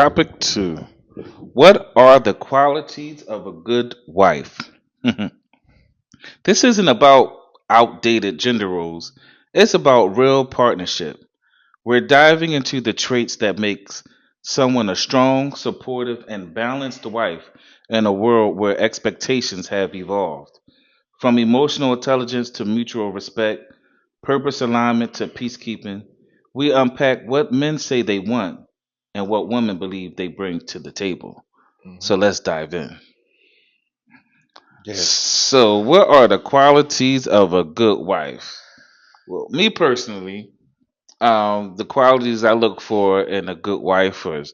Topic 2. What are the qualities of a good wife? This isn't about outdated gender roles. It's about real partnership. We're diving into the traits that makes someone a strong, supportive, and balanced wife in a world where expectations have evolved. From emotional intelligence to mutual respect, purpose alignment to peacekeeping, we unpack what men say they want and what women believe they bring to the table. So Hmm. let's dive in. Yes. So, what are the qualities of a good wife? Well, me personally, the qualities I look for in a good wife is,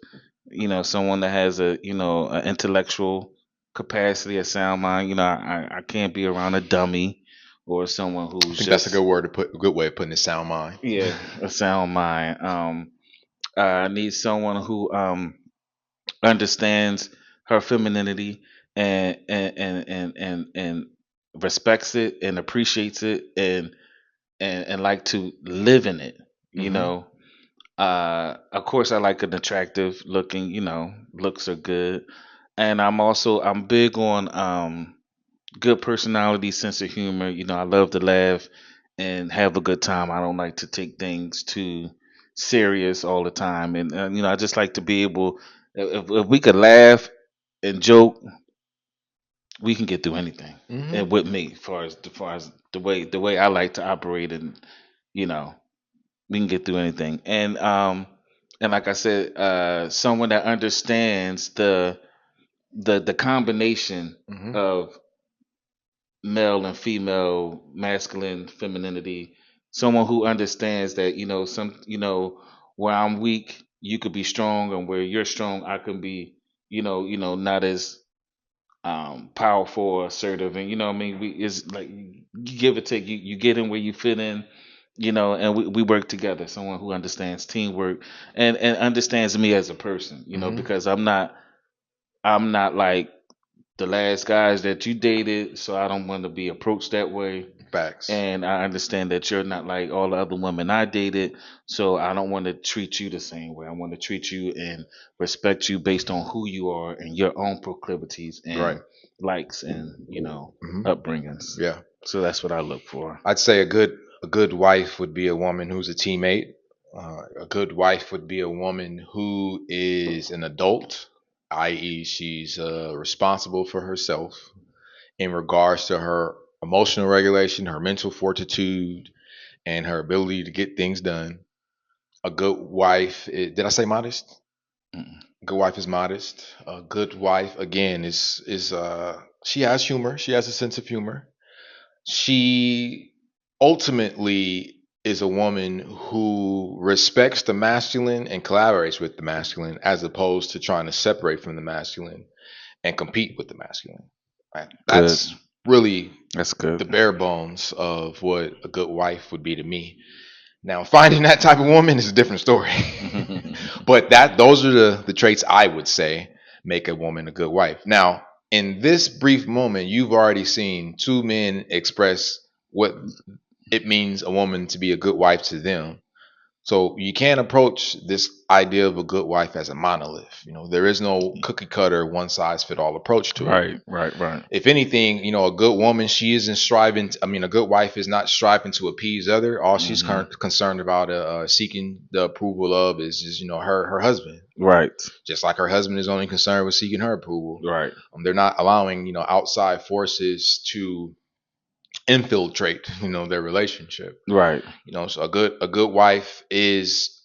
someone that has an intellectual capacity, a sound mind. I can't be around a dummy or someone I who's think that's a just, good way of putting it. Sound mind. yeah, a sound mind. I need someone who understands her femininity and respects it and appreciates it and like to live in it. You Hmm. know, of course, I like an attractive looking. Looks are good, and I'm big on good personality, sense of humor. I love to laugh and have a good time. I don't like to take things too serious all the time, and I just like to be able. If we could laugh and joke, we can get through anything. Hmm. And with me, as far as the way I like to operate, and you know, we can get through anything. And like I said, someone that understands the combination Hmm. of male and female, masculine, femininity. Someone who understands that where I'm weak, you could be strong, and where you're strong, I can be not as powerful or assertive, and what I mean, we is like you give or take, you get in where you fit in, and we work together. Someone who understands teamwork and understands me as a person, Hmm. because I'm not like the last guys that you dated, so I don't want to be approached that way. Facts. And I understand that you're not like all the other women I dated, so I don't want to treat you the same way. I want to treat you and respect you based on who you are and your own proclivities Right. and likes and Hmm. upbringings. Yeah. So that's what I look for. I'd say a good wife would be a woman who's a teammate. A good wife would be a woman who is an adult, i.e., she's responsible for herself in regards to her emotional regulation, her mental fortitude, and her ability to get things done. A good wife, did I say modest? Mm. A good wife is modest. A good wife, again, is she has humor. She has a sense of humor. She ultimately is a woman who respects the masculine and collaborates with the masculine as opposed to trying to separate from the masculine and compete with the masculine. Right? Good. That's really That's good. the bare bones of what a good wife would be to me. Now, finding that type of woman is a different story. But those are the traits I would say make a woman a good wife. Now, in this brief moment, you've already seen two men express what it means a woman to be a good wife to them. So you can't approach this idea of a good wife as a monolith. There is no cookie cutter, one size fit all approach to it. Right, right, right. If anything, a good woman, she isn't striving. I mean, a good wife is not striving to appease other. All she's Hmm. concerned about, seeking the approval of is her husband. Right, Just like her husband is only concerned with seeking her approval. right, They're not allowing outside forces to infiltrate their relationship. right. So a good wife is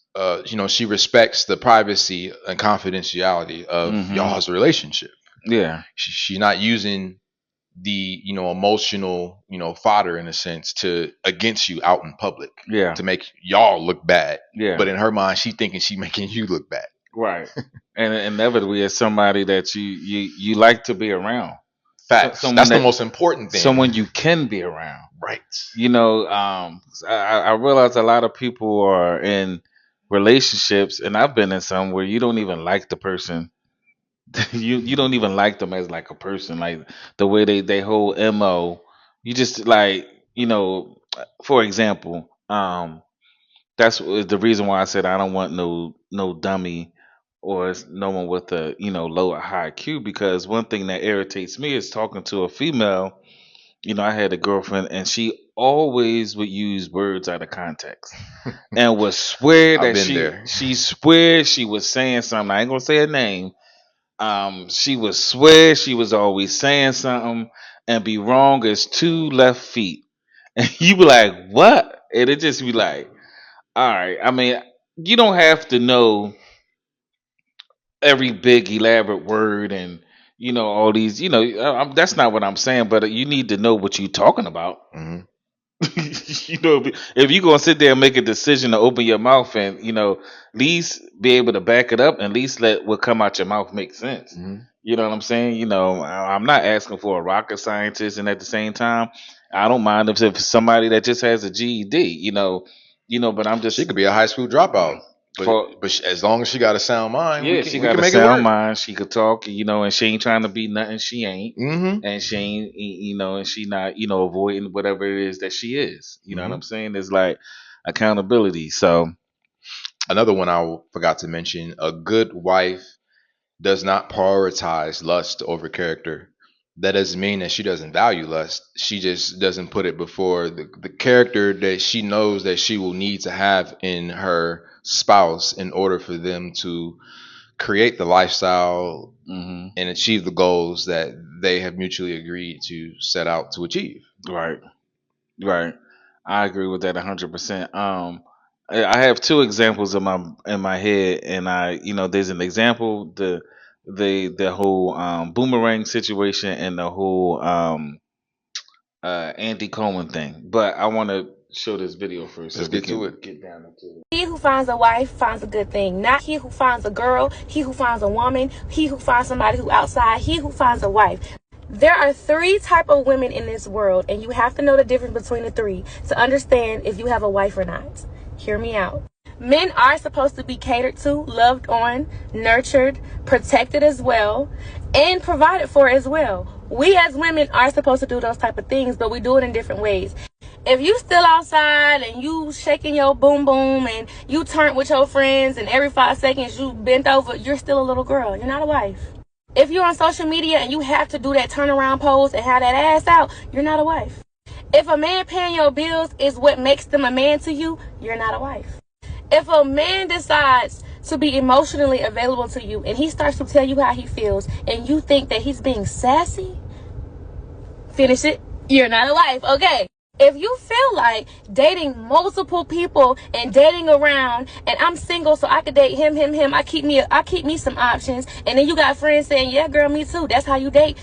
she respects the privacy and confidentiality of Hmm. y'all's relationship. Yeah, She's not using the emotional fodder in a sense to against you out in public yeah, to make y'all look bad, yeah. but in her mind she thinking she making you look bad. Right. And inevitably, it's somebody that you like to be around. So, Facts. That's the most important thing. someone you can be around. Right. I realize a lot of people are in relationships, and I've been in some where you don't even like the person. You don't even like them as like a person, like the way they whole mo. You just like for example, that's the reason why I said I don't want no dummy or it's no one with a low or high IQ. Because one thing that irritates me is talking to a female. I had a girlfriend, and she always would use words out of context, and would swear I've that been there. she swear she was saying something. I ain't gonna say her name. She would swear she was always saying something and be wrong as two left feet. And you be like, what? And it just be like, all right. I mean, you don't have to know every big elaborate word and all these. That's not what I'm saying. But you need to know what you're talking about. Hmm. If you're gonna sit there and make a decision to open your mouth and at least be able to back it up, and at least let what come out your mouth make sense. Hmm. You know what I'm saying? I'm not asking for a rocket scientist, and at the same time, I don't mind if somebody that just has a GED. But I'm She just could be a high school dropout, for but as long as she got a sound mind, yeah, she we got can a make it sound work. mind. She could talk, and she ain't trying to be nothing she ain't, Hmm. and she ain't, and she not, avoiding whatever it is that she is. You know what Hmm. I'm saying? It's like accountability. So, Another one I forgot to mention: a good wife does not prioritize lust over character. That doesn't mean that she doesn't value lust. She just doesn't put it before the character that she knows that she will need to have in her spouse in order for them to create the lifestyle hmm and achieve the goals that they have mutually agreed to set out to achieve. right, right. I agree with that 100%. I have two examples in my head, and there's an example, the whole boomerang situation, and the whole Andy Cohen thing. But I want to show this video first so Let's we get to it. can get down into it. He who finds a wife finds a good thing. Not he who finds a girl, he who finds a woman, he who finds somebody who outside, he who finds a wife. There are three type of women in this world, and you have to know the difference between the three to understand if you have a wife or not. Hear me out. Men are supposed to be catered to, loved on, nurtured, protected as well, and provided for as well. We as women are supposed to do those type of things, but we do it in different ways. If you still outside and you shaking your boom boom and you turn with your friends and every 5 seconds you bent over, you're still a little girl. You're not a wife. If you're on social media and you have to do that turnaround pose and have that ass out, you're not a wife. If a man paying your bills is what makes them a man to you, you're not a wife. If a man decides to be emotionally available to you and he starts to tell you how he feels and you think that he's being sassy, finish it, you're not a wife. Okay. If you feel like dating multiple people and dating around and I'm single so I could date him, I keep me some options, and then you got friends saying, yeah girl, me too, that's how you date,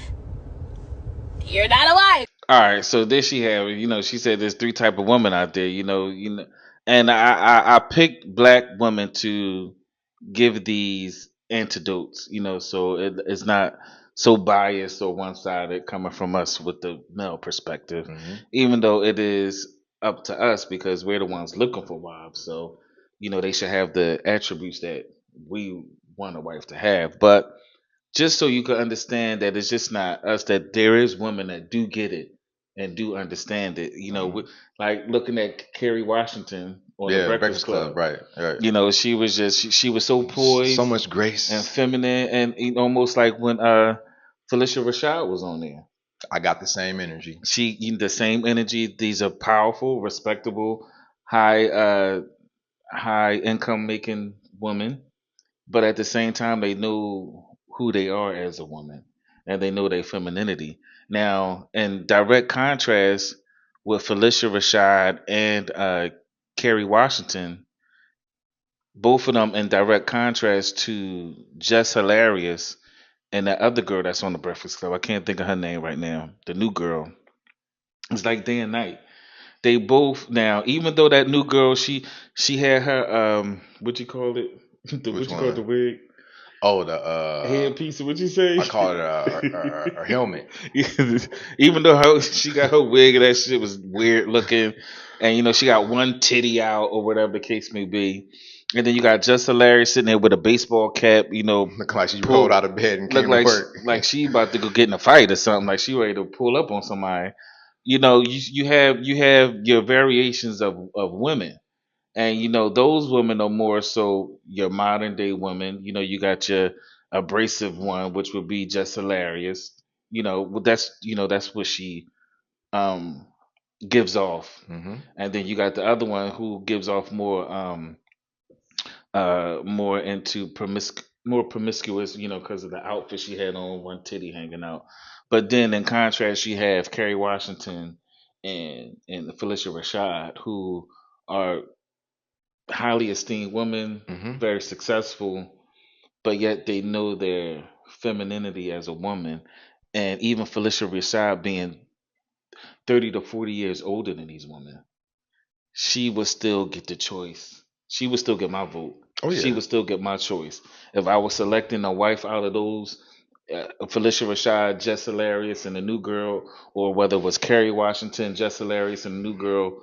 you're not a wife. All right, so there she have it. She said there's three type of women out there. And I picked black women to give these antidotes. So it's not so biased or one sided coming from us with the male perspective, Hmm. even though it is up to us because we're the ones looking for wives. So they should have the attributes that we want a wife to have, but just so you can understand that it's just not us, that there is women that do get it and do understand it. Hmm. Like looking at Kerry Washington on the Yeah, the Breakfast Breakfast Club, Club. right, right. She was just she was so So poised much and grace. feminine, and almost like when Felicia Rashad was on there. I got the same energy. The same energy. These are powerful, respectable, high income making women, but at the same time they know who they are as a woman, and they know their femininity. Now, in direct contrast with Felicia Rashad and Kerry Washington, both of them in direct contrast to Jess Hilarious and that other girl that's on the Breakfast Club. I can't think of her name right now. The new girl. It's like day and night. They both now, even though that new girl, she had her what you call it? Which What you call it, the one? wig? Oh, the Headpiece. What you say? I call it a helmet. Even though she got her wig and that shit was weird looking, and she got one titty out or whatever the case may be, and then you got Just Hilarious sitting there with a baseball cap, Looking like she rolled pull out of bed and look came to like work. she about to go get in a fight or something, like she ready to pull up on somebody. You have your variations of women, And those women are more so your modern day women. You got your abrasive one, which would be just hilarious. That's what she um gives off. Hmm. And then you got the other one who gives off more into more promiscuous, because of the outfit she had on, one titty hanging out. But then in contrast, you have Kerry Washington and Felicia Rashad, who are highly esteemed women, Hmm. very successful, but yet they know their femininity as a woman. And even Felicia Rashad being 30 to 40 years older than these women, she would still get the choice. She would still get my vote. Oh She yeah. would still get my choice. If I was selecting a wife out of those, Felicia Rashad, Jess Hilarious, and the new girl, or whether it was Kerry Washington, Jess Hilarious, and the new girl,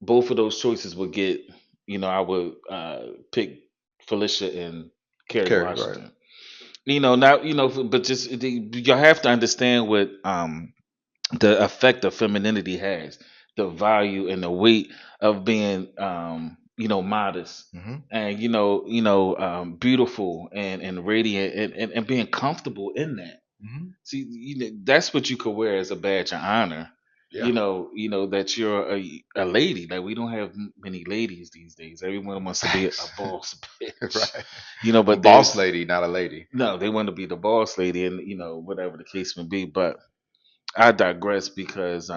both of those choices would get, I would pick Felicia and Kerry Carrie, right. Washington. Now, but just you have to understand what the effect of femininity has, the value and the weight of being modest Hmm. and beautiful and radiant and being comfortable in that. Hmm. See, that's what you could wear as a badge of honor. Yeah. That you're a lady. Like, we don't have many ladies these days. Everyone wants to be a Facts. boss bitch. Right. A But boss there's lady, not a lady. no, they want to be the boss lady, and whatever the case may be. But I digress because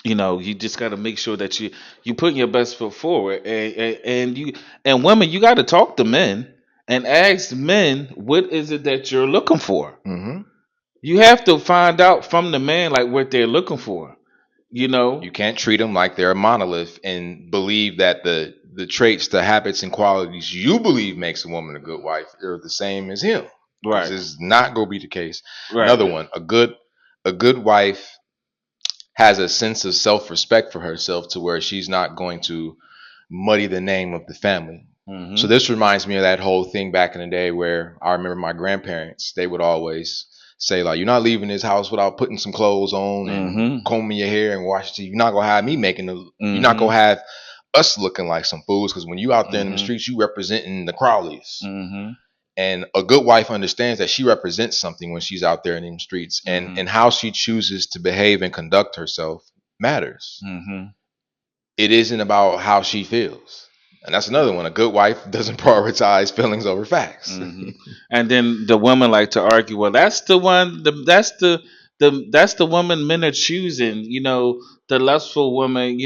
you just got to make sure that you putting your best foot forward, and women, you got to talk to men and ask men, what is it that you're looking for. Hmm. You have to find out from the man like what they're looking for. You You know, can't treat them like they're a monolith and believe that the traits, the habits, and qualities you believe makes a woman a good wife are the same as him, because right, it's not going to be the case. right, Another one, a good wife has a sense of self-respect for herself to where she's not going to muddy the name of the family. So mm-hmm, this reminds me of that whole thing back in the day where I remember my grandparents, they would always say like, you're not leaving this house without putting some clothes on and mm-hmm, combing your hair and washing teeth. You're not gonna have me you're not mm-hmm, gonna have us looking like some fools, because when you out there in the mm-hmm, streets, you representing the Crowleys. mm-hmm, And a good wife understands that she represents something when she's out there in the streets, and mm-hmm, how she chooses to behave and conduct herself matters. mm-hmm. It isn't about how she feels. And that's another one. A good wife doesn't prioritize feelings over facts. And then the women like to argue, well, that's the one, that's the woman men are choosing. The lustful woman.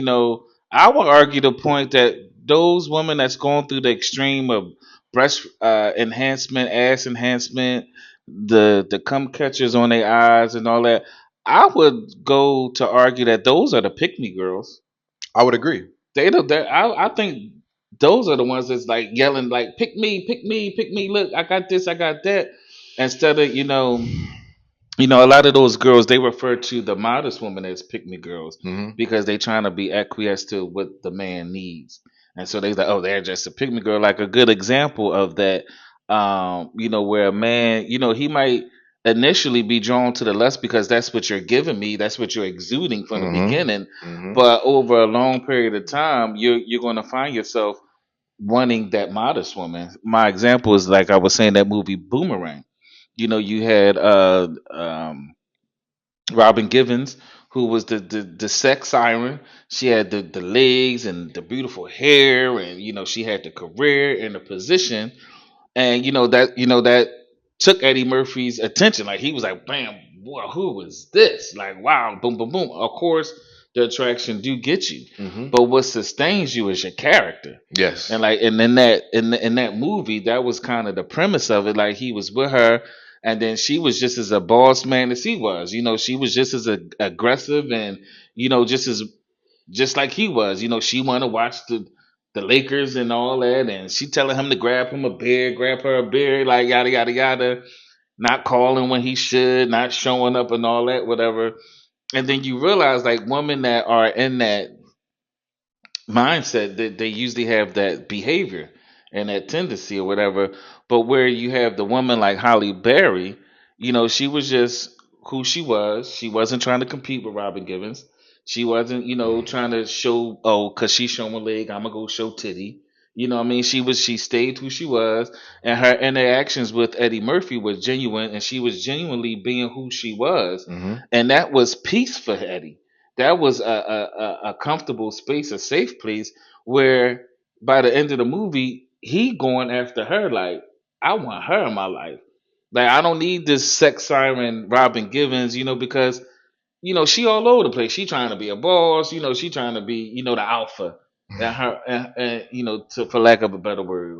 I would argue the point that those women that's going through the extreme of breast enhancement, ass enhancement, the cum catchers on their eyes and all that. I would go to argue that those are the pick me girls. I would agree. I think those are the ones that's like yelling like, pick me, pick me, pick me, look, I got this, I got that. Instead of, a lot of those girls, they refer to the modest woman as pick me girls Hmm. because they trying to be acquiesced to what the man needs. And so they like, oh, they're just a pick me girl. Like a good example of that, where a man, he might initially be drawn to the lust because that's what you're giving me, that's what you're exuding from the Hmm. beginning. Hmm. But over a long period of time, you're going to find yourself wanting that modest woman. My example is like I was saying, that movie Boomerang. You had Robin Givens, who was the sex siren. She had the legs and the beautiful hair, and she had the career and the position, and that took Eddie Murphy's attention. Like, he was like, "Bam, boy, who was this?" Like, wow, boom, boom, boom. Of course, the attraction do get you, Hmm. but what sustains you is your character. Yes. And in that movie, that was kind of the premise of it. Like, he was with her, and then she was just as a boss man as he was. She was just as aggressive, and just like he was. She wanted to watch the Lakers and all that, and she telling him to grab him a beer, grab her a beer, like yada yada yada, not calling when he should, not showing up and all that, whatever. And then you realize, like, women that are in that mindset, that they usually have that behavior and that tendency or whatever. But where you have the woman like Holly Berry, she was just who she was. She wasn't trying to compete with Robin Givens. She wasn't, trying to show, cause she's showing a leg, I'm gonna go show titty. You know what I mean? She stayed who she was, and her interactions with Eddie Murphy was genuine, and she was genuinely being who she was, and that was peace for Eddie. That was a comfortable space, a safe place where by the end of the movie, he going after her like, I want her in my life. Like I don't need this sex siren Robin Givens, because she all over the place. She trying to be a boss, she trying to be, the alpha, and her, and for lack of a better word.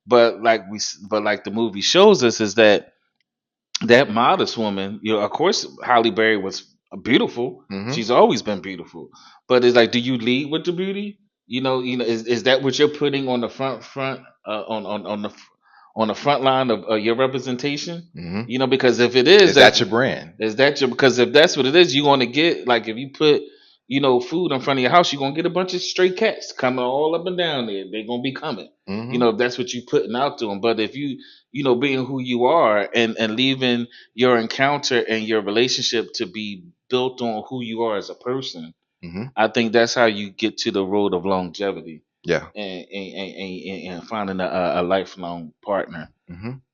But like the movie shows us is that modest woman, of course, Halle Berry was beautiful. She's always been beautiful. But it's like, do you lead with the beauty? Is that what you're putting on the front on the front line of your representation? Because if it is that your brand? Because if that's what it is, you're going to get, like, if you put food in front of your house, you're going to get a bunch of stray cats coming all up and down there. They're going to be coming. If that's what you're putting out to them. But if you being who you are, and leaving your encounter and your relationship to be built on who you are as a person, I think that's how you get to the road of longevity. Yeah. And finding a lifelong partner.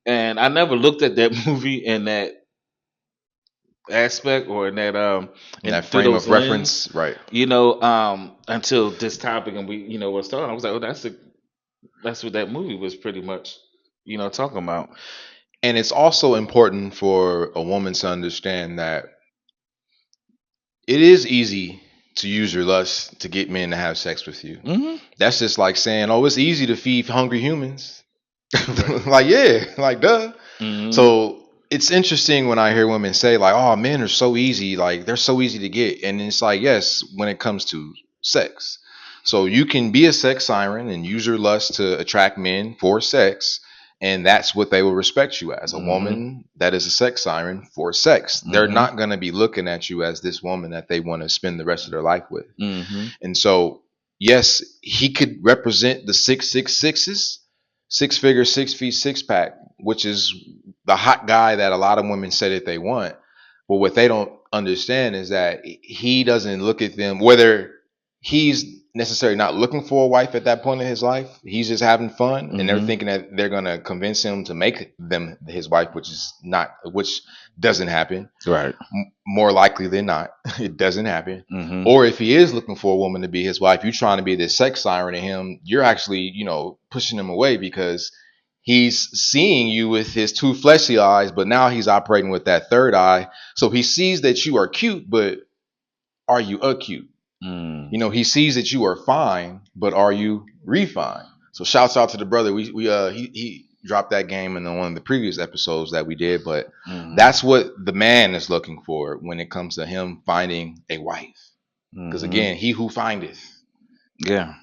And I never looked at that movie in that aspect, or in that frame of reference, right? Until this topic, and we was talking, I was like, oh, that's what that movie was pretty much talking about. And it's also important for a woman to understand that it is easy to use your lust to get men to have sex with you. That's just like saying, oh, it's easy to feed hungry humans. Like, yeah, like, duh. So it's interesting when I hear women say, like, oh, men are so easy, like they're so easy to get. And it's like, yes, when it comes to sex. So you can be a sex siren and use your lust to attract men for sex, and that's what they will respect you as, a woman that is a sex siren for sex. They're not going to be looking at you as this woman that they want to spend the rest of their life with. And so, yes, he could represent the 666s, 6 figure, 6 feet, 6 pack, which is the hot guy that a lot of women say that they want. But what they don't understand is that he doesn't look at them, whether he's necessarily not looking for a wife at that point in his life. He's just having fun, and they're thinking that they're going to convince him to make them his wife, which doesn't happen. Right. More likely than not, it doesn't happen. Or if he is looking for a woman to be his wife, you're trying to be this sex siren to him. You're actually, pushing him away, because he's seeing you with his 2 fleshy eyes, but now he's operating with that 3rd eye. So he sees that you are cute, but are you acute? He sees that you are fine, but are you refined? So shouts out to the brother. He dropped that game in one of the previous episodes that we did, but that's what the man is looking for when it comes to him finding a wife. Because again, he who findeth. Yeah.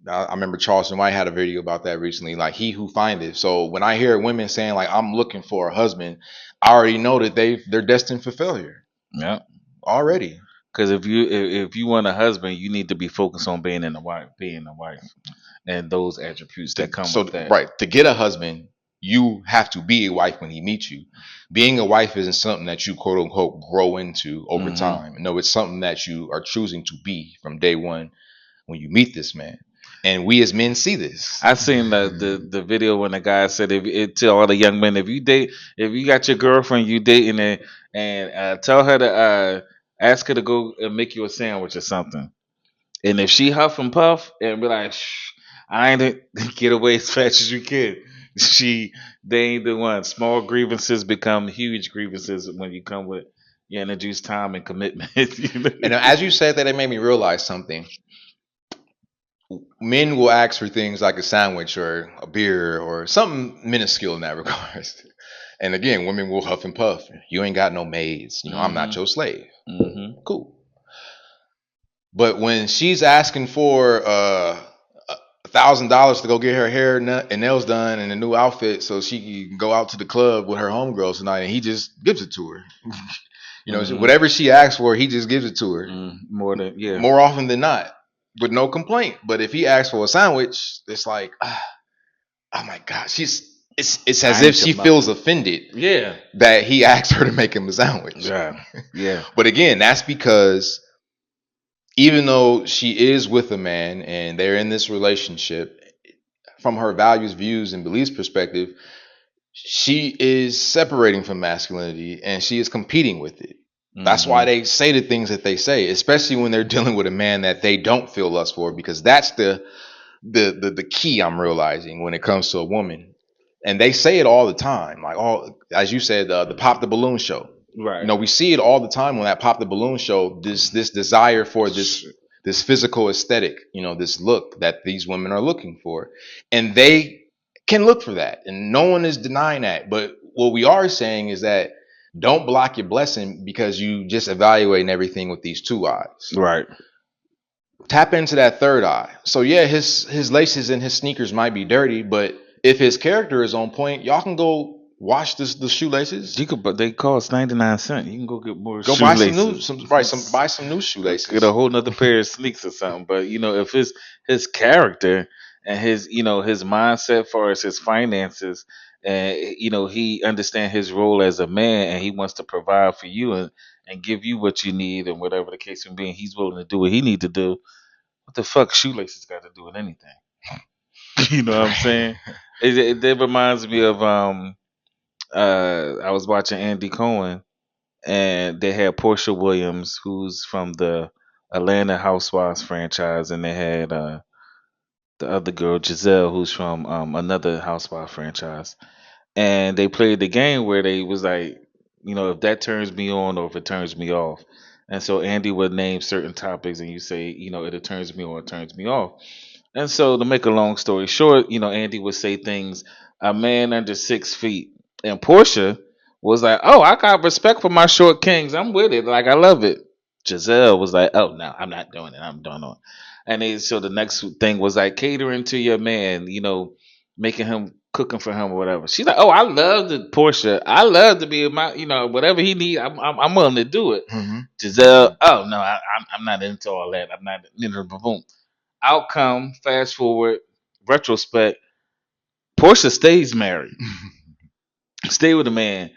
I remember Charleston White had a video about that recently, like he who findeth. So when I hear women saying, like, I'm looking for a husband, I already know that they're destined for failure. Yeah. Already. Because if you want a husband, you need to be focused on being a wife, and those attributes that come with that. Right. To get a husband, you have to be a wife when he meets you. Being a wife isn't something that you, quote unquote, grow into over time. No, it's something that you are choosing to be from day one when you meet this man. And we as men see this. I seen the video when the guy said, to all the young men, if you got your girlfriend, you dating her, and tell her to ask her to go and make you a sandwich or something. And if she huff and puff and be like, shh, I ain't get away as fast as you can. They ain't the one. Small grievances become huge grievances when you come with introduce time and commitment. And as you said that, it made me realize something. Men will ask for things like a sandwich or a beer or something minuscule in that regard. And again, women will huff and puff. You ain't got no maids. I'm not your slave. Cool. But when she's asking for $1,000 to go get her hair and nails done and a new outfit so she can go out to the club with her homegirls tonight, and he just gives it to her. Whatever she asks for, he just gives it to her. More often than not, with no complaint. But if he asks for a sandwich, it's like, oh my God, it's as if she feels offended. Yeah, that he asked her to make him a sandwich. Yeah. But again, that's because even though she is with a man and they're in this relationship, from her values, views, and beliefs perspective, she is separating from masculinity and she is competing with it. That's why Mm-hmm. they say the things that they say, especially when they're dealing with a man that they don't feel lust for, because that's the key I'm realizing when it comes to a woman. And they say it all the time, like all as you said, the pop the balloon show. You Right. know, we see it all the time when that pop the balloon show. This desire for this physical aesthetic, you know, this look that these women are looking for, and they can look for that, and no one is denying that. But what we are saying is that don't block your blessing because you just evaluating everything with these two eyes. Right. Tap into that third eye. So yeah, his laces and his sneakers might be dirty, but if his character is on point, y'all can go wash the shoelaces. You could, but they cost 99 cents. You can go get more Go buy some new shoelaces. buy some new Get a shoelaces. whole nother pair of sneaks or something. But if his character and his his mindset for his finances, and he understand his role as a man, and he wants to provide for you and give you what you need, and whatever the case may be, he's willing to do what he need to do. What the fuck shoelaces got to do with anything? You know what I'm saying? It reminds me of I was watching Andy Cohen, and they had Portia Williams, who's from the Atlanta Housewives franchise, and they had the other girl Giselle, who's from another Housewife franchise, and they played the game where they was like, if that turns me on or if it turns me off. And so Andy would name certain topics, and you say, it turns me on, it turns me off. And so, to make a long story short, Andy would say things, a man under 6 feet. And Portia was like, oh, I got respect for my short kings. I'm with it. Like, I love it. Giselle was like, oh, no, I'm not doing it. I'm doing it. And so the next thing was like catering to your man, making him cooking for him or whatever. She's like, oh, I love the Portia. I love to be my, whatever he need, I'm willing to do it. Mm-hmm. Giselle, oh no, I'm not into all that. I'm not, boom. Outcome, fast forward, retrospect, Portia stays married, stay with a man.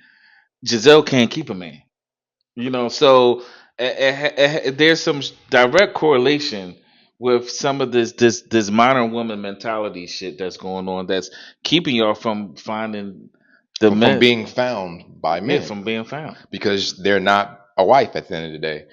Giselle can't keep a man. So there's some direct correlation with some of this modern woman mentality shit that's going on that's keeping y'all from finding the From men, being found by yeah, men from being found. because they're not a wife at the end of the day.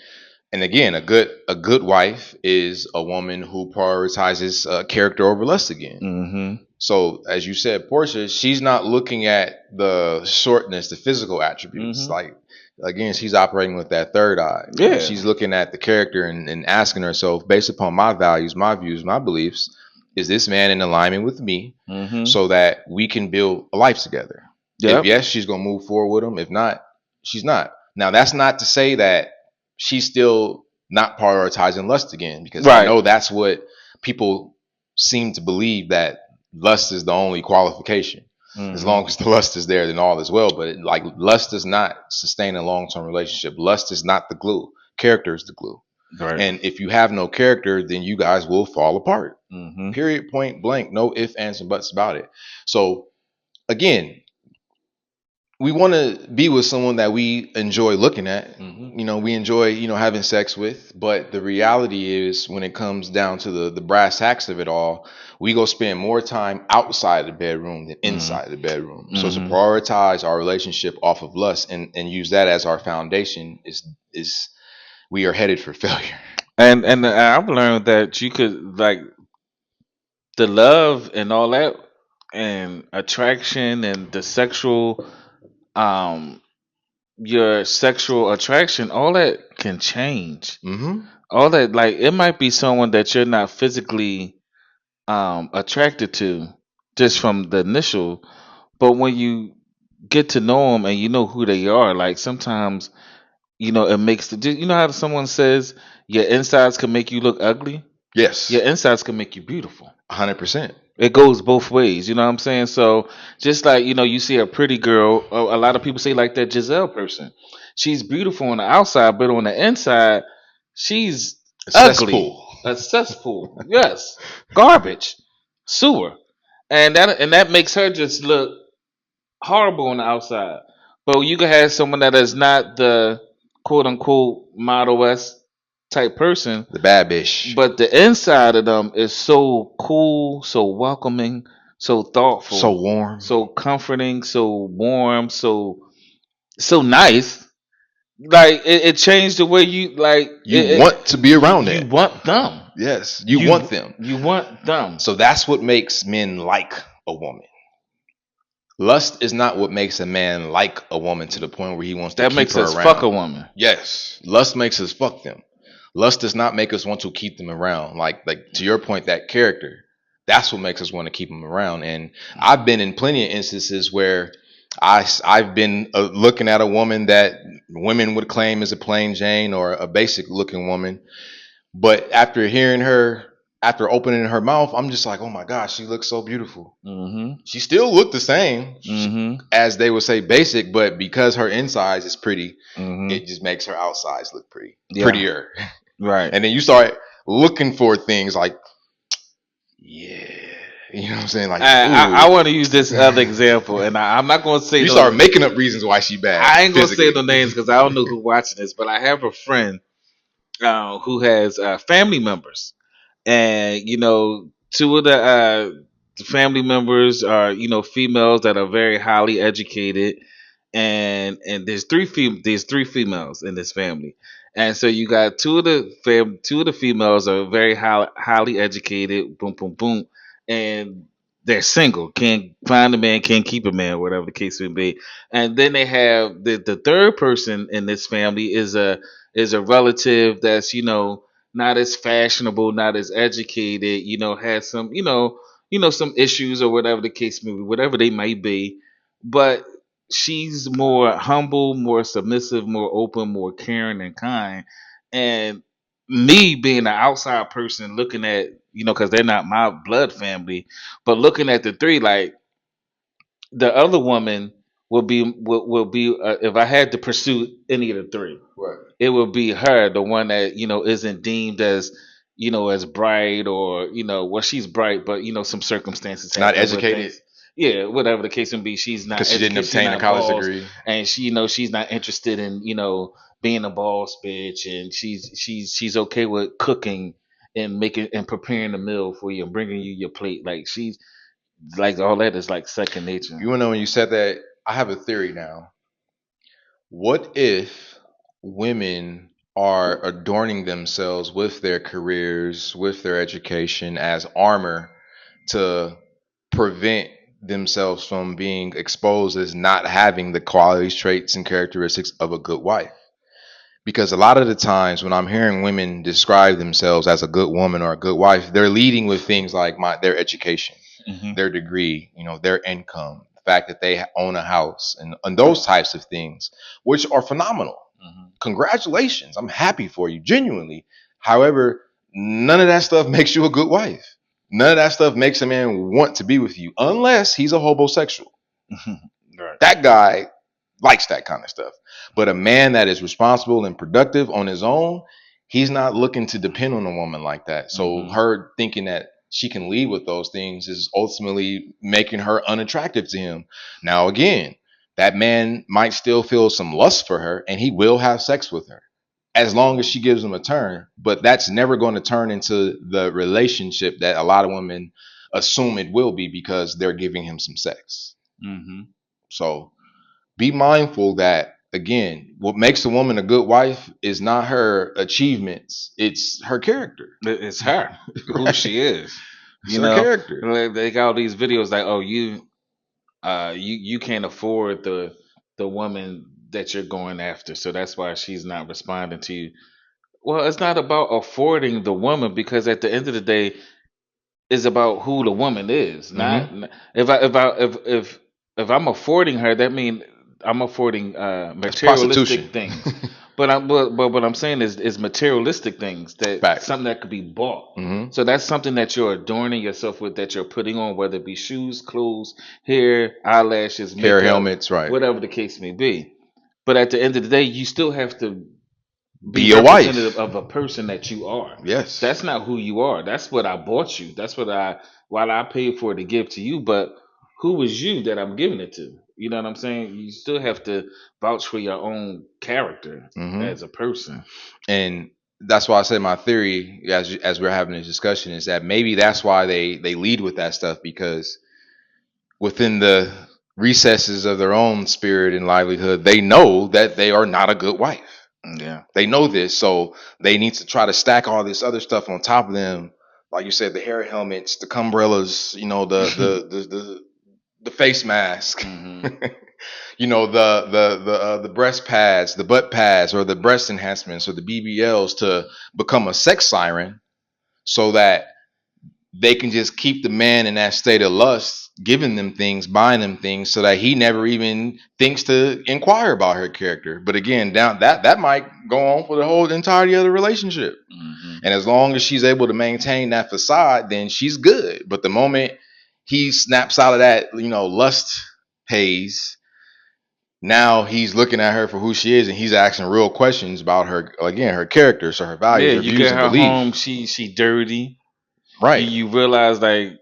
And again, a good wife is a woman who prioritizes character over lust again. Mm-hmm. So as you said, Portia, she's not looking at the shortness, the physical attributes. Mm-hmm. Like again, she's operating with that third eye. Yeah. She's looking at the character and asking herself, based upon my values, my views, my beliefs, is this man in alignment with me Mm-hmm. so that we can build a life together? Yep. If yes, she's gonna move forward with him. If not, she's not. Now that's not to say that she's still not prioritizing lust again, because I Right. know that's what people seem to believe, that lust is the only qualification. As Mhm. long as the lust is there, then all is well. But like lust does not sustain a long term relationship. Lust is not the glue. Character is the glue. Right. And if you have no character, then you guys will fall apart. Mm-hmm. Period. Point blank. No ifs, ands, and buts about it. So again, we want to be with someone that we enjoy looking at. Mm-hmm. We enjoy having sex with. But the reality is, when it comes down to the brass tacks of it all, we go spend more time outside the bedroom than inside the bedroom. So to Mhm. prioritize our relationship off of lust and use that as our foundation is we are headed for failure. And I've learned that you could, like, the love and all that, and attraction and the sexual, um your sexual attraction, all that can change. Mm-hmm. All that, like, it might be someone that you're not physically attracted to just from the initial, but when you get to know them and you know who they are, like, sometimes it makes how someone says your insides can make you look ugly, Yes. your insides can make you beautiful. 100%. It goes both ways, you know what I'm saying? So just like, you see a pretty girl, a lot of people say, like, that Giselle person, she's beautiful on the outside, but on the inside she's A ugly, cesspool. a cesspool. Yes, garbage, sewer, and that makes her just look horrible on the outside. But you can have someone that is not the quote unquote Model S, type person, The bad bitch. but the inside of them is so cool, so welcoming, so So thoughtful, warm. so comforting, so warm, so nice. Like it changed the way you like. You want to be around You that. want them. Yes, you want them. You want them. So that's what makes men like a woman. Lust is not what makes a man like a woman to the point where he wants to That keep makes her us around. fuck a woman. Yes, lust makes us fuck them. Lust does not make us want to keep them around. Like to your point, that character, that's what makes us want to keep them around. And I've been in plenty of instances where I've been looking at a woman that women would claim is a plain Jane or a basic looking woman, but after hearing her, after opening her mouth, I'm just like, oh my gosh, she looks so beautiful. Mm-hmm. She still looked the same Mm-hmm. as they would say basic, but because her insides is pretty, Mm-hmm. it just makes her outsides look Yeah. prettier. Right. And then you start looking for things like, yeah, you know what I'm saying? Like, I want to use this other example, and I'm not going to say. You start making up reasons why she bad. I ain't going to say physically. no names because I don't know who's watching this, but I have a friend who has family members, and two of the family members are females that are very highly educated, and there's three females in this family, and so you got two of the females are very highly educated, boom boom boom, and they're single, can't find a man, can't keep a man, whatever the case may be. And then they have the third person in this family is a relative that's not as fashionable, not as educated, has some some issues or whatever the case may be, whatever they might be, but she's more humble, more submissive, more open, more caring and kind. And me being an outside person looking at, because they're not my blood family, but looking at the three, like the other woman will be if I had to pursue any of the three, Right. it would be her, the one that isn't deemed as as bright, or well, she's bright, but some circumstances Not happen with educated. things. Yeah, whatever the case may be, she's not Because she didn't educated, she's obtain a not college boss, degree. and she's not interested in being a boss bitch, and she's okay with cooking and making and preparing a meal for you and bringing you your plate. Like she's like all that is like second nature. You know, when you said that, I have a theory now. What if women are adorning themselves with their careers, with their education as armor to prevent themselves from being exposed as not having the qualities, traits, and characteristics of a good wife? Because a lot of the times when I'm hearing women describe themselves as a good woman or a good wife, they're leading with things like their education, Mm-hmm. their degree, their income, the fact that they own a house, and those types of things, which are phenomenal. Mm-hmm. Congratulations. I'm happy for you, genuinely. However, none of that stuff makes you a good wife. None of that stuff makes a man want to be with you unless he's a homosexual. Right. That guy likes that kind of stuff. But a man that is responsible and productive on his own, he's not looking to depend on a woman like that. So her thinking that she can lead with those things is ultimately making her unattractive to him. Now, again, that man might still feel some lust for her and he will have sex with her as long as she gives him a turn. But that's never going to turn into the relationship that a lot of women assume it will be because they're giving him some sex. Mm-hmm. So be mindful that, again, what makes a woman a good wife is not her achievements, it's her character. It's her, who Right. she is. It's her character. They got all these videos like, oh, you can't afford the woman that you're going after, so that's why she's not responding to you. Well, it's not about affording the woman, because at the end of the day, it's about who the woman is. Not if I'm affording her, that means I'm affording That's materialistic prostitution. things. But what I'm saying is materialistic things, that Fact. something that could be bought. Mm-hmm. So that's something that you're adorning yourself with, that you're putting on, whether it be shoes, clothes, hair, eyelashes, Hair, makeup, helmets, right. whatever the case may be. But at the end of the day, you still have to Be a wife. representative of a person that you are. Yes. That's not who you are. That's what I bought you. That's what while I paid for it to give to you. But who is you that I'm giving it to? You know what I'm saying? You still have to vouch for your own character Mhm. as a person. And that's why I said my theory as we're having this discussion is that maybe that's why they lead with that stuff, because within the recesses of their own spirit and livelihood, they know that they are not a good wife. Yeah. They know this, so they need to try to stack all this other stuff on top of them. Like you said, the hair helmets, the umbrellas, the face mask, the breast pads, the butt pads, or the breast enhancements, or the BBLs to become a sex siren, so that they can just keep the man in that state of lust, giving them things, buying them things, so that he never even thinks to inquire about her character. But again, down that might go on for the whole entirety of the relationship. And as long as she's able to maintain that facade, then she's good. But the moment he snaps out of that, lust haze, now he's looking at her for who she is, and he's asking real questions about her, again, her character, so her values, Yeah, her you views get and her beliefs. home, she dirty. Right. You realize like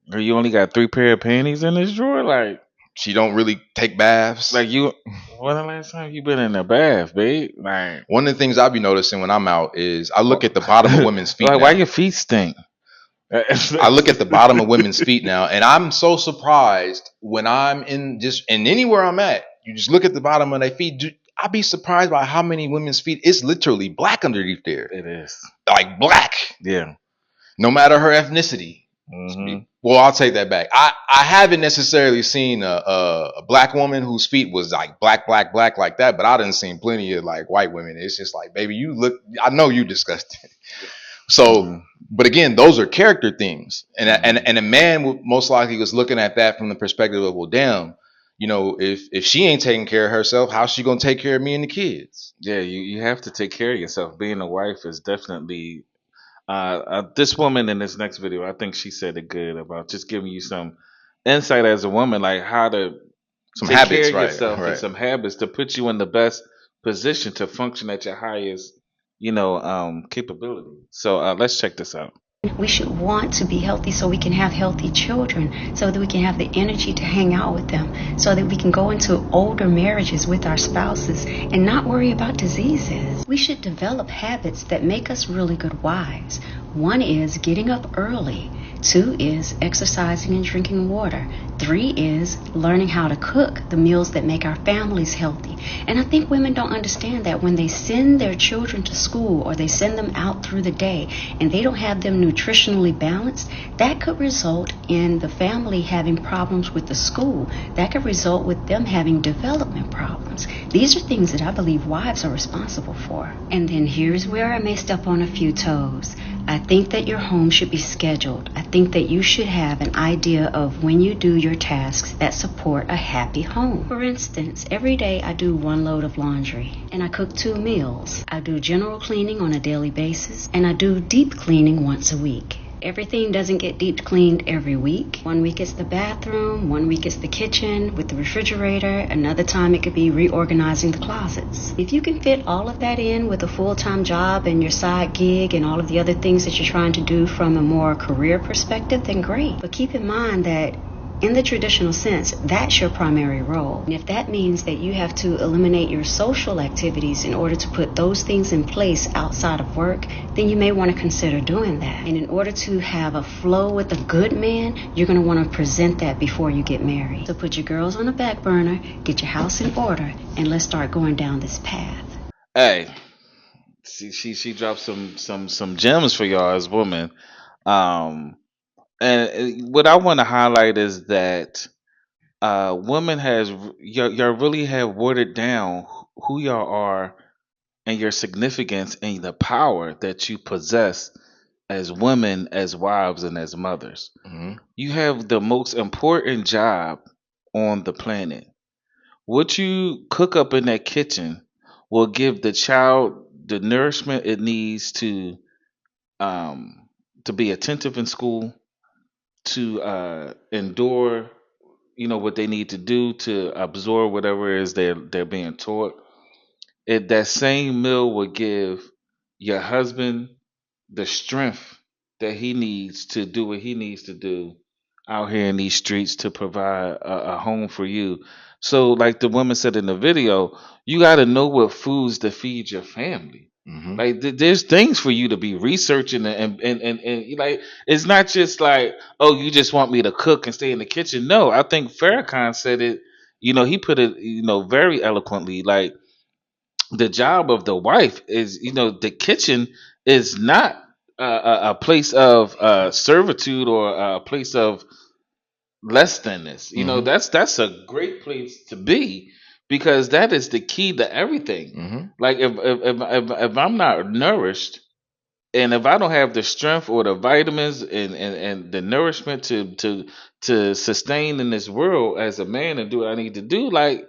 you only got 3 pair of panties in this drawer. Like she don't really take baths. Like you, when the last time you been in a bath, babe? Like one of the things I'll be noticing when I'm out is I look at the bottom of women's feet. Like now. why your feet stink? I look at the bottom of women's feet now, and I'm so surprised when I'm in anywhere I'm at. You just look at the bottom of their feet. I'd be surprised by how many women's feet it's literally black underneath there. It is like black. Yeah. No matter her ethnicity. Well, I'll take that back. I haven't necessarily seen a black woman whose feet was like black like that, but I done seen plenty of like white women. It's just like, baby, you look. I know you disgusting. So, but again, those are character things, and a man most likely was looking at that from the perspective of, well, damn, if she ain't taking care of herself, how's she gonna take care of me and the kids? Yeah, you have to take care of yourself. Being a wife is definitely. This woman in this next video, I think she said it good about just giving you some insight as a woman, like how to take habits, care of yourself and some habits to put you in the best position to function at your highest, capability. So let's check this out. We should want to be healthy so we can have healthy children, so that we can have the energy to hang out with them, so that we can go into older marriages with our spouses and not worry about diseases. We should develop habits that make us really good wives. One is getting up early. 2 is exercising and drinking water. 3 is learning how to cook the meals that make our families healthy. And I think women don't understand that when they send their children to school or they send them out through the day and they don't have them nutritionally balanced, that could result in the family having problems with the school. That could result with them having development problems. These are things that I believe wives are responsible for. And then here's where I may step on a few toes. I think that your home should be scheduled. I think that you should have an idea of when you do your tasks that support a happy home. For instance, every day I do 1 load of laundry and I cook 2 meals. I do general cleaning on a daily basis and I do deep cleaning once a week. Everything doesn't get deep cleaned every week. 1 week it's the bathroom, 1 week it's the kitchen with the refrigerator, another time it could be reorganizing the closets. If you can fit all of that in with a full-time job and your side gig and all of the other things that you're trying to do from a more career perspective, then great. But keep in mind that in the traditional sense, that's your primary role. And if that means that you have to eliminate your social activities in order to put those things in place outside of work, then you may want to consider doing that. And in order to have a flow with a good man, you're going to want to present that before you get married. So put your girls on the back burner, get your house in order, and let's start going down this path. Hey, she dropped some gems for y'all as women. And what I want to highlight is that women y'all really have watered down who y'all are and your significance and the power that you possess as women, as wives, and as mothers. You have the most important job on the planet. What you cook up in that kitchen will give the child the nourishment it needs to be attentive in school, to endure, what they need to do to absorb whatever it is they're being taught. That same meal will give your husband the strength that he needs to do what he needs to do out here in these streets to provide a home for you. So, like the woman said in the video, you got to know what foods to feed your family. Like there's things for you to be researching and you like it's not just like, oh, you just want me to cook and stay in the kitchen. No, I think Farrakhan said it. He put it very eloquently. Like the job of the wife is the kitchen is not a place of servitude or a place of less than this. That's a great place to be because that is the key to everything. Like if I'm not nourished and if I don't have the strength or the vitamins and the nourishment to sustain in this world as a man and do what I need to do, like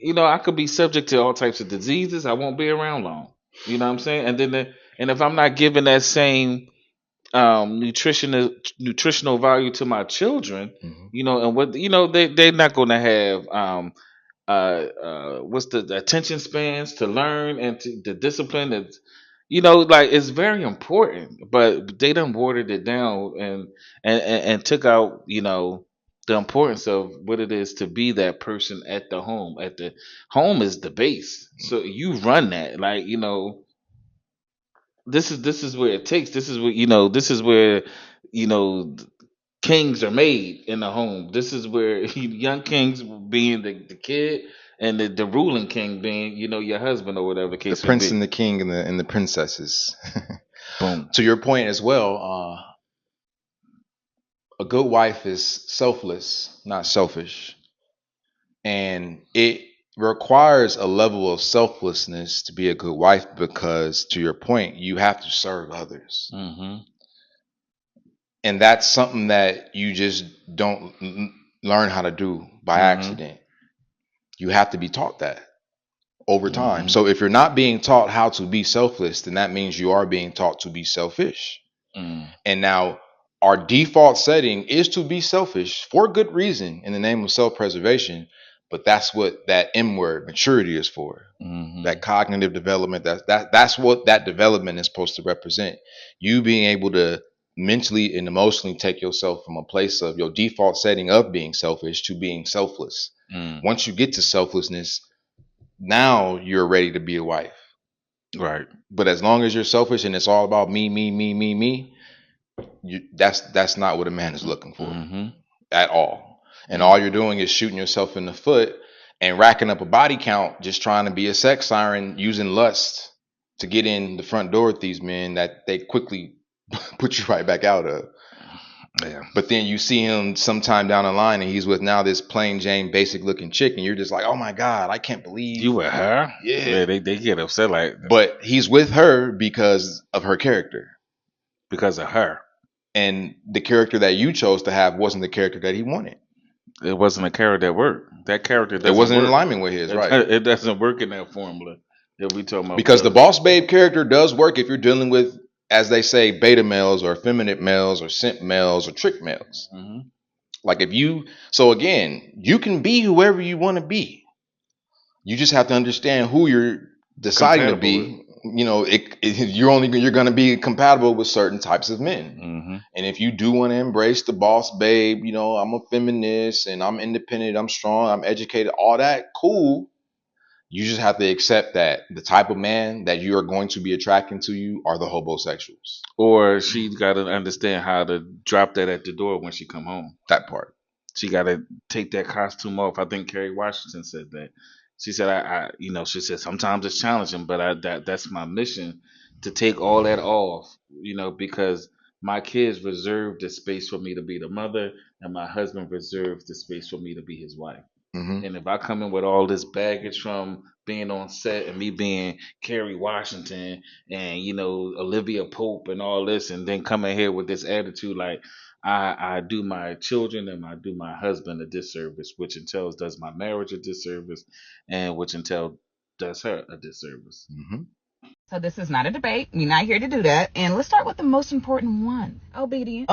I could be subject to all types of diseases. I won't be around long. You know what I'm saying? And then and if I'm not giving that same nutritional value to my children, and what they're not going to have what's the attention spans to learn and to the discipline that like it's very important, but they done watered it down and took out the importance of what it is to be that person at the home. At the home is the base, so you run that like this is where it takes. This is where this is where kings are made in the home. This is where young kings being the kid and the ruling king being your husband or whatever the case the prince may be. and the king and the princesses. Boom. To your point as well, a good wife is selfless, not selfish, and it requires a level of selflessness to be a good wife because, to your point, you have to serve others. And that's something that you just don't learn how to do by accident. You have to be taught that over time. So if you're not being taught how to be selfless, then that means you are being taught to be selfish. And now our default setting is to be selfish for good reason in the name of self-preservation. But that's what that M word, maturity, is for. That cognitive development, that's what that development is supposed to represent. You being able to mentally and emotionally take yourself from a place of your default setting of being selfish to being selfless. Once you get to selflessness, now you're ready to be a wife. Right. But as long as you're selfish and it's all about me, that's not what a man is looking for at all. And all you're doing is shooting yourself in the foot and racking up a body count, just trying to be a sex siren, using lust to get in the front door with these men that they quickly put you right back out of. Yeah. But then you see him sometime down the line and he's with now this plain Jane basic looking chick and you're just like, oh my God, I can't believe you with her. Yeah, they get upset like that. But he's with her because of her character. Because of her. And the character that you chose to have wasn't the character that he wanted. It wasn't a character that worked. That character that wasn't in alignment with his, right? It doesn't work in that formula that we talking about. Because the boss babe character does work if you're dealing with, as they say, beta males or effeminate males or simp males or trick males. Like so again, you can be whoever you want to be. You just have to understand who you're deciding to be. You're going to be compatible with certain types of men. And if you do want to embrace the boss babe, I'm a feminist and I'm independent, I'm strong, I'm educated, all that, cool. You just have to accept that the type of man that you are going to be attracting to you are the homosexuals. Or she got to understand how to drop that at the door when she come home. That part. She got to take that costume off. I think Kerry Washington said that. She said, she said, sometimes it's challenging, but that's my mission, to take all that off, because my kids reserved the space for me to be the mother and my husband reserved the space for me to be his wife. And if I come in with all this baggage from being on set and me being Kerry Washington and, Olivia Pope and all this, and then come in here with this attitude, like, I do my children and I do my husband a disservice, which entails does my marriage a disservice, and which entails does her a disservice. So this is not a debate. We're not here to do that. And let's start with the most important one. Obedient.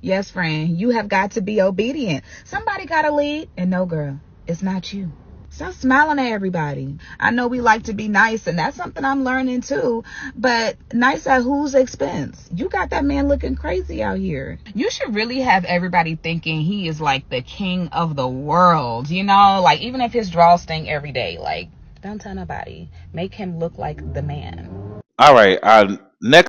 Yes, friend, you have got to be obedient. Somebody got to lead. And no, girl, it's not you. Stop smiling at everybody. I know we like to be nice, and that's something I'm learning too. But nice at whose expense? You got that man looking crazy out here. You should really have everybody thinking he is like the king of the world, like even if his draws sting every day, like Don't tell nobody. Make him look like the man. All right. Next